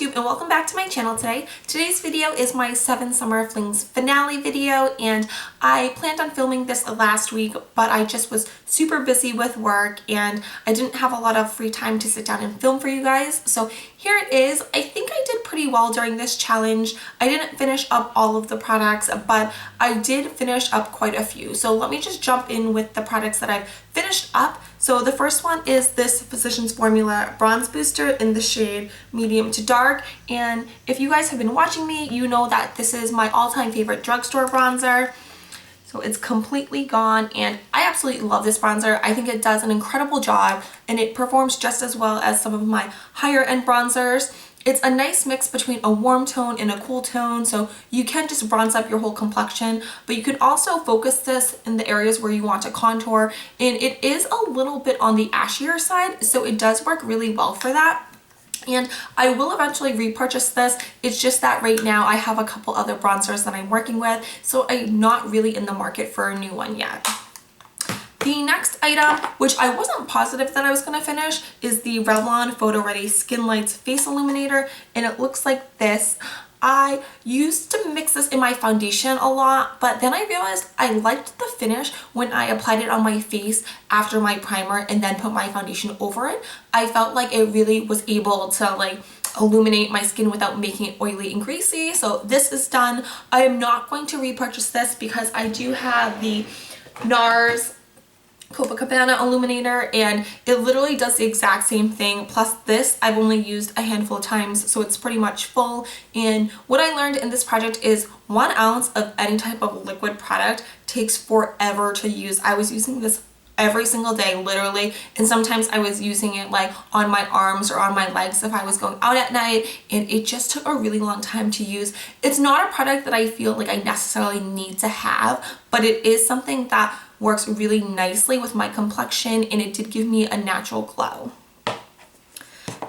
YouTube and welcome back to my channel today. Today's video is my 7 Summer Flings finale video, and I planned on filming this last week, but I just was super busy with work and I didn't have a lot of free time to sit down and film for you guys. So here it is. I think I did pretty well during this challenge. I didn't finish up all of the products, but I did finish up quite a few. So let me just jump in with the products that I've finished up. So the first one is this Physicians Formula Bronze Booster in the shade medium to dark. And if you guys have been watching me, you know that this is my all-time favorite drugstore bronzer. So it's completely gone and I absolutely love this bronzer. I think it does an incredible job and it performs just as well as some of my higher end bronzers. It's a nice mix between a warm tone and a cool tone, so you can just bronze up your whole complexion, but you can also focus this in the areas where you want to contour, and it is a little bit on the ashier side, so it does work really well for that. And I will eventually repurchase this. It's just that right now I have a couple other bronzers that I'm working with, so I'm not really in the market for a new one yet. The next item, which I wasn't positive that I was going to finish, is the Revlon Photo Ready Skin Lights Face Illuminator, and it looks like this. I used to mix this in my foundation a lot, but then I realized I liked the finish when I applied it on my face after my primer and then put my foundation over it. I felt like it really was able to illuminate my skin without making it oily and greasy. So this is done. I am not going to repurchase this because I do have the NARS Copacabana illuminator and it literally does the exact same thing, plus this I've only used a handful of times, so it's pretty much full. And what I learned in this project is 1 ounce of any type of liquid product takes forever to use. I was using this every single day literally, and sometimes I was using it on my arms or on my legs if I was going out at night, and it just took a really long time to use. It's not a product that I feel like I necessarily need to have, but it is something that works really nicely with my complexion, and it did give me a natural glow.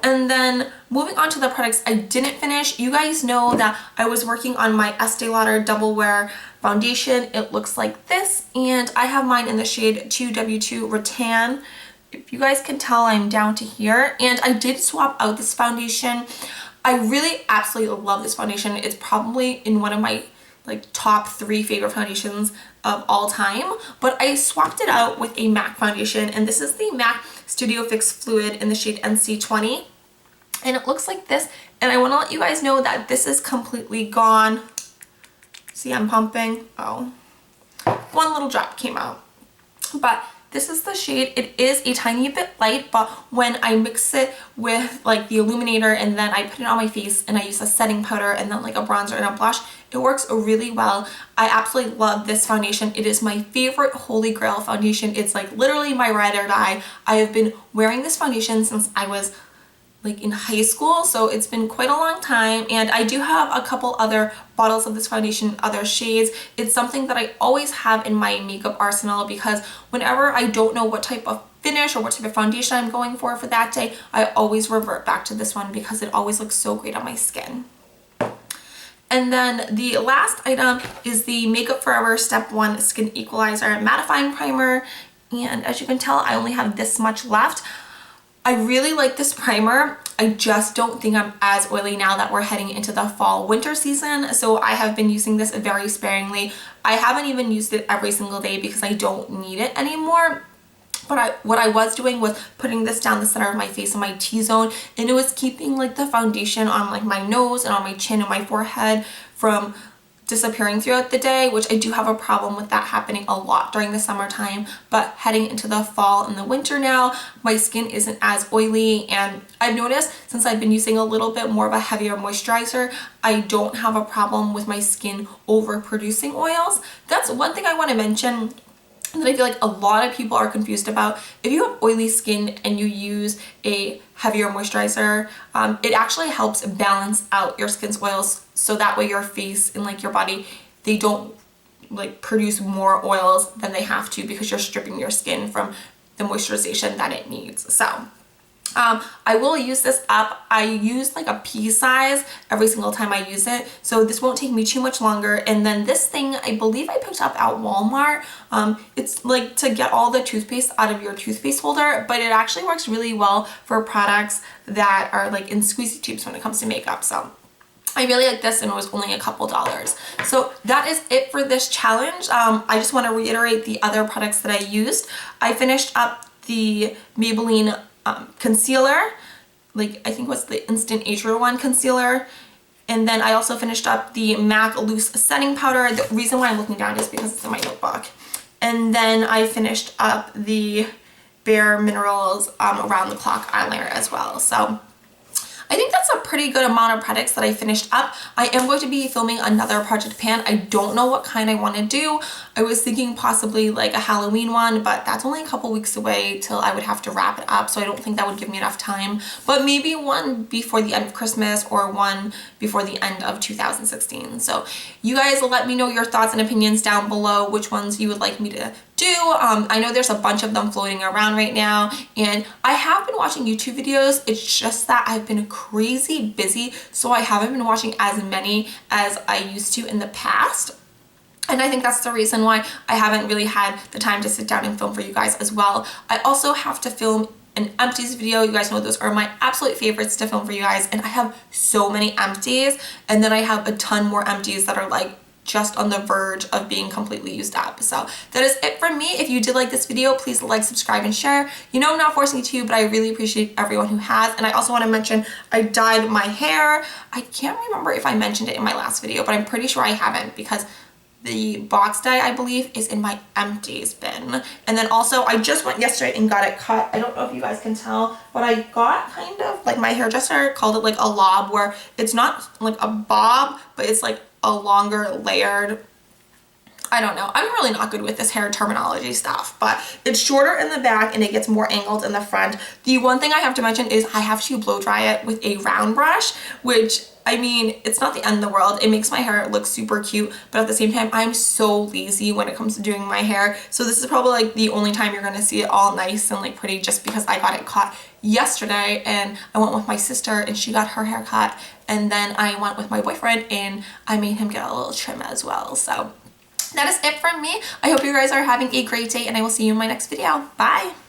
And then moving on to the products I didn't finish, you guys know that I was working on my Estee Lauder Double Wear foundation. It looks like this, and I have mine in the shade 2W2 Rattan. If you guys can tell, I'm down to here, and I did swap out this foundation. I really absolutely love this foundation. It's probably in one of my top 3 favorite foundations of all time, but I swapped it out with a MAC foundation, and this is the MAC Studio Fix Fluid in the shade NC20, and it looks like this. And I want to let you guys know that this is completely gone. See, I'm pumping. Oh, 1 little drop came out, but this is the shade. It is a tiny bit light, but when I mix it with the illuminator and then I put it on my face and I use a setting powder and then a bronzer and a blush, it works really well. I absolutely love this foundation. It is my favorite holy grail foundation. It's literally my ride or die. I have been wearing this foundation since I was in high school, so it's been quite a long time, and I do have a couple other bottles of this foundation, other shades. It's something that I always have in my makeup arsenal because whenever I don't know what type of finish or what type of foundation I'm going for that day, I always revert back to this one because it always looks so great on my skin. And then the last item is the Makeup Forever Step 1 Skin Equalizer Mattifying Primer, and as you can tell, I only have this much left. I really like this primer. I just don't think I'm as oily now that we're heading into the fall winter season, so I have been using this very sparingly. I haven't even used it every single day because I don't need it anymore. But what I was doing was putting this down the center of my face in my T-zone, and it was keeping the foundation on my nose and on my chin and my forehead from disappearing throughout the day, which I do have a problem with that happening a lot during the summertime. But heading into the fall and the winter now, my skin isn't as oily, and I've noticed since I've been using a little bit more of a heavier moisturizer, I don't have a problem with my skin overproducing oils. That's one thing I want to mention that I feel like a lot of people are confused about. If you have oily skin and you use a heavier moisturizer, it actually helps balance out your skin's oils, so that way your face and your body, they don't produce more oils than they have to because you're stripping your skin from the moisturization that it needs. So I will use this up. I use like a pea size every single time I use it, so this won't take me too much longer. And then this thing, I believe I picked up at Walmart. It's like to get all the toothpaste out of your toothpaste holder, but it actually works really well for products that are like in squeezy tubes when it comes to makeup. So I really like this, and it was only a couple dollars. So that is it for this challenge. I just want to reiterate the other products that I used. I finished up the Maybelline concealer, like I think was the Instant Age one concealer. And then I also finished up the MAC Loose Setting Powder. The reason why I'm looking down is because it's in my notebook. And then I finished up the Bare Minerals Around the Clock eyeliner as well. So I think that's a pretty good amount of products that I finished up. I am going to be filming another project pan. I don't know what kind I want to do. I was thinking possibly like a Halloween one, but that's only a couple weeks away till I would have to wrap it up, so I don't think that would give me enough time. But maybe one before the end of Christmas or one before the end of 2016. So you guys let me know your thoughts and opinions down below, which ones you would like me to do. I know there's a bunch of them floating around right now, and I have been watching YouTube videos. It's just that I've been crazy busy, so I haven't been watching as many as I used to in the past. And I think that's the reason why I haven't really had the time to sit down and film for you guys as well. I also have to film an empties video. You guys know those are my absolute favorites to film for you guys, and I have so many empties, and then I have a ton more empties that are like just on the verge of being completely used up. So that is it from me. If you did like this video, please like, subscribe, and share. You know I'm not forcing you to, but I really appreciate everyone who has. And I also want to mention I dyed my hair. I can't remember if I mentioned it in my last video, but I'm pretty sure I haven't, because the box dye, I believe, is in my empties bin. And then also I just went yesterday and got it cut. I don't know if you guys can tell, but I got kind of like, my hairdresser called it like a lob, where it's not like a bob, but it's like a longer layered, I don't know. I'm really not good with this hair terminology stuff, but it's shorter in the back and it gets more angled in the front. The one thing I have to mention is I have to blow dry it with a round brush, which, I mean, it's not the end of the world. It makes my hair look super cute, but at the same time, I'm so lazy when it comes to doing my hair. So this is probably like the only time you're gonna see it all nice and like pretty, just because I got it cut yesterday and I went with my sister and she got her hair cut, and then I went with my boyfriend and I made him get a little trim as well. So that is it from me. I hope you guys are having a great day, and I will see you in my next video. Bye!